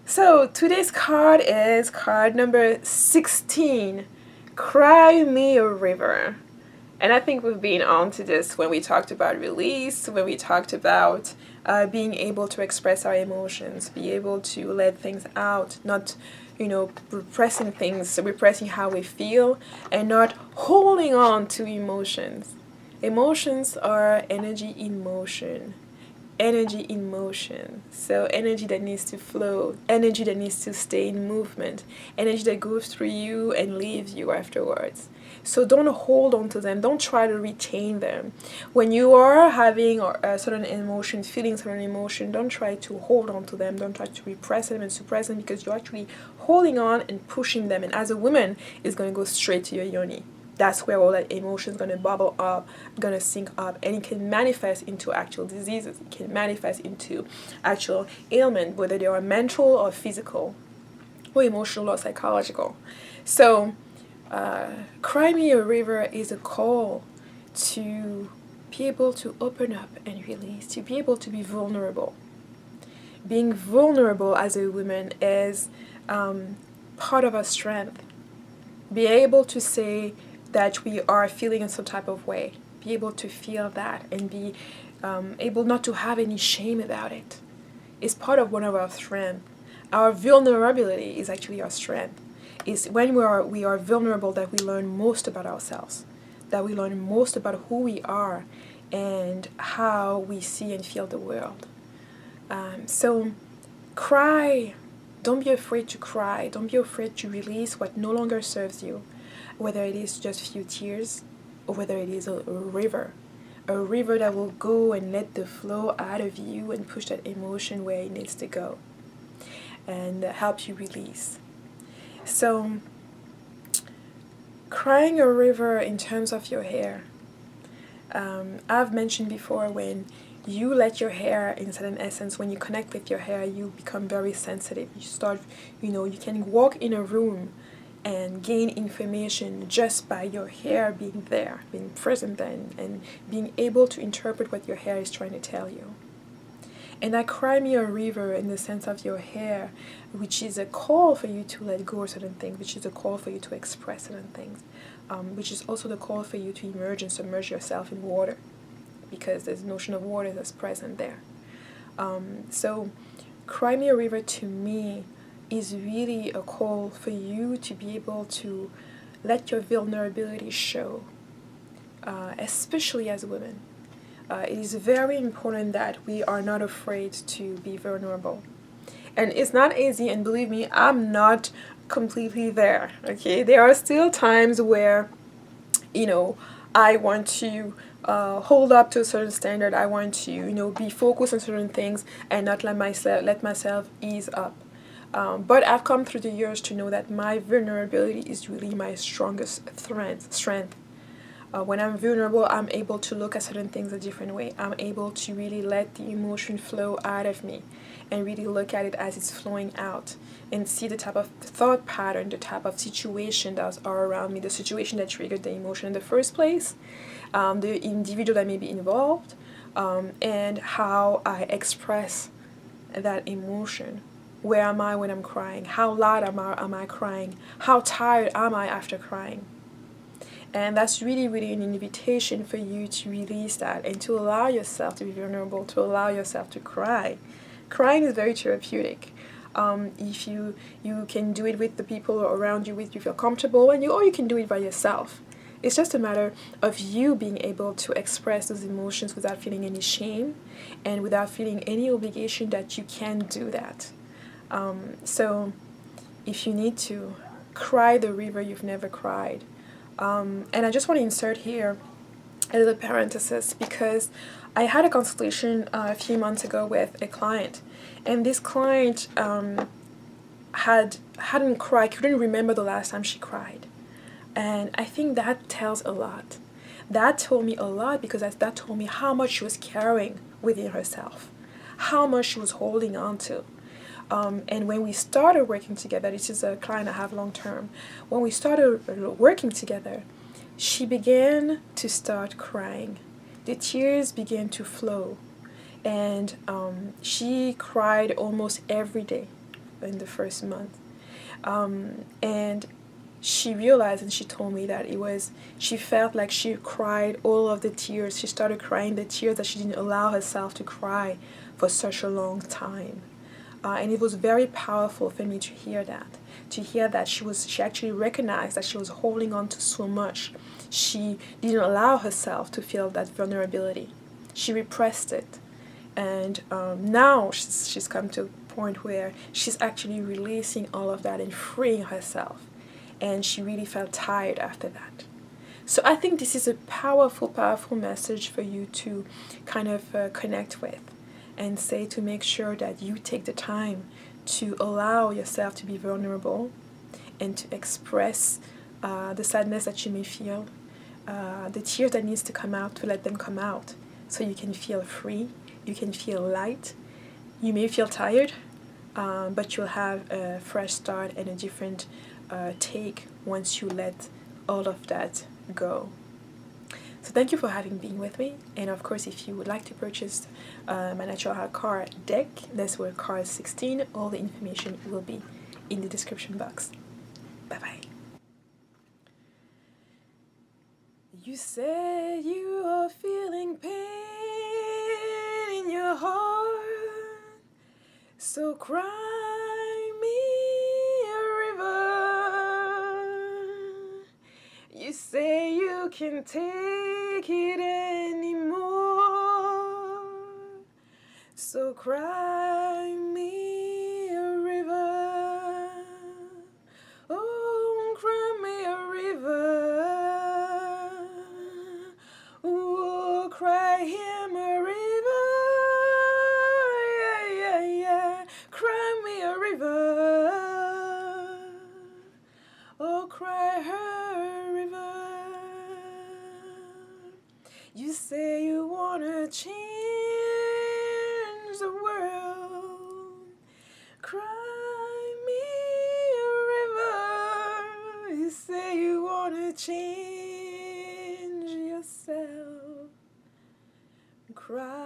So today's card is card number 16, Cry Me a River. And I think we've been on to this when we talked about release, when we talked about being able to express our emotions, be able to let things out, not, repressing things, repressing how we feel, and not holding on to emotions. Emotions are energy in motion. Energy in motion. So energy that needs to flow, energy that needs to stay in movement, energy that goes through you and leaves you afterwards. So don't hold on to them. Don't try to retain them. When you are having a certain emotion, feeling certain emotion, don't try to hold on to them. Don't try to repress them and suppress them, because you're actually holding on and pushing them. And as a woman, it's going to go straight to your yoni. That's where all that emotion is going to bubble up, going to sink up, and it can manifest into actual diseases. It can manifest into actual ailment, whether they are mental or physical, or emotional or psychological. So, Cry Me a River is a call to be able to open up and release, to be able to be vulnerable. Being vulnerable as a woman is part of our strength. Be able to say that we are feeling in some type of way. Be able to feel that and be able not to have any shame about it. It's part of one of our strengths. Our vulnerability is actually our strength. It's when we are vulnerable that we learn most about ourselves, that we learn most about who we are and how we see and feel the world. So cry. Don't be afraid to cry. Don't be afraid to release what no longer serves you, whether it is just a few tears or whether it is a river that will go and let the flow out of you and push that emotion where it needs to go and help you release. So, crying a river in terms of your hair. I've mentioned before, when you let your hair, in certain essence, when you connect with your hair, you become very sensitive. You start, you can walk in a room and gain information just by your hair being there, being present, and being able to interpret what your hair is trying to tell you. And that cry me a river in the sense of your hair, which is a call for you to let go of certain things, which is a call for you to express certain things, which is also the call for you to emerge and submerge yourself in water, because there's a notion of water that's present there. So cry me a river to me is really a call for you to be able to let your vulnerability show, especially as women. It is very important that we are not afraid to be vulnerable. And it's not easy, and believe me, I'm not completely there, okay? There are still times where, I want to hold up to a certain standard. I want to, be focused on certain things and not let myself ease up. But I've come through the years to know that my vulnerability is really my strongest strength. When I'm vulnerable, I'm able to look at certain things a different way. I'm able to really let the emotion flow out of me and really look at it as it's flowing out and see the type of thought pattern, the type of situation that are around me, the situation that triggered the emotion in the first place, the individual that may be involved, and how I express that emotion. Where am I when I'm crying? How loud am I crying? How tired am I after crying? And that's really, really an invitation for you to release that and to allow yourself to be vulnerable, to allow yourself to cry. Crying is very therapeutic. If you can do it with the people around you with you feel comfortable, or you can do it by yourself. It's just a matter of you being able to express those emotions without feeling any shame and without feeling any obligation that you can do that. So if you need to, cry the river you've never cried. And I just want to insert here a little parenthesis, because I had a consultation a few months ago with a client, and this client hadn't cried, couldn't remember the last time she cried. And I think that tells a lot. That told me a lot, because that told me how much she was carrying within herself, how much she was holding on to. And when we started working together, this is a client I have long term, when we started working together, she began to start crying the tears began to flow, and she cried almost every day in the first month. And she realized, and she told me that she felt like she cried all of the tears. She started crying the tears that she didn't allow herself to cry for such a long time. And it was very powerful for me to hear that she actually recognized that she was holding on to so much. She didn't allow herself to feel that vulnerability. She repressed it. And now she's come to a point where she's actually releasing all of that and freeing herself. And she really felt tired after that. So I think this is a powerful, powerful message for you to kind of connect with, and say to make sure that you take the time to allow yourself to be vulnerable and to express the sadness that you may feel, the tears that needs to come out, to let them come out so you can feel free, you can feel light. You may feel tired, but you'll have a fresh start and a different take once you let all of that go. So thank you for having been with me, and of course if you would like to purchase my natural card deck, that's where card 16, all the information will be in the description box. Bye bye. You say you are feeling pain in your heart, so cry me a river. You say you can take it anymore, so cry me a river. Oh, cry me a river. Oh, cry him a river. Yeah, yeah, yeah. Cry me a river. Oh, cry her a river. You say you wanna change the world. Cry me a river. You say you wanna change yourself. Cry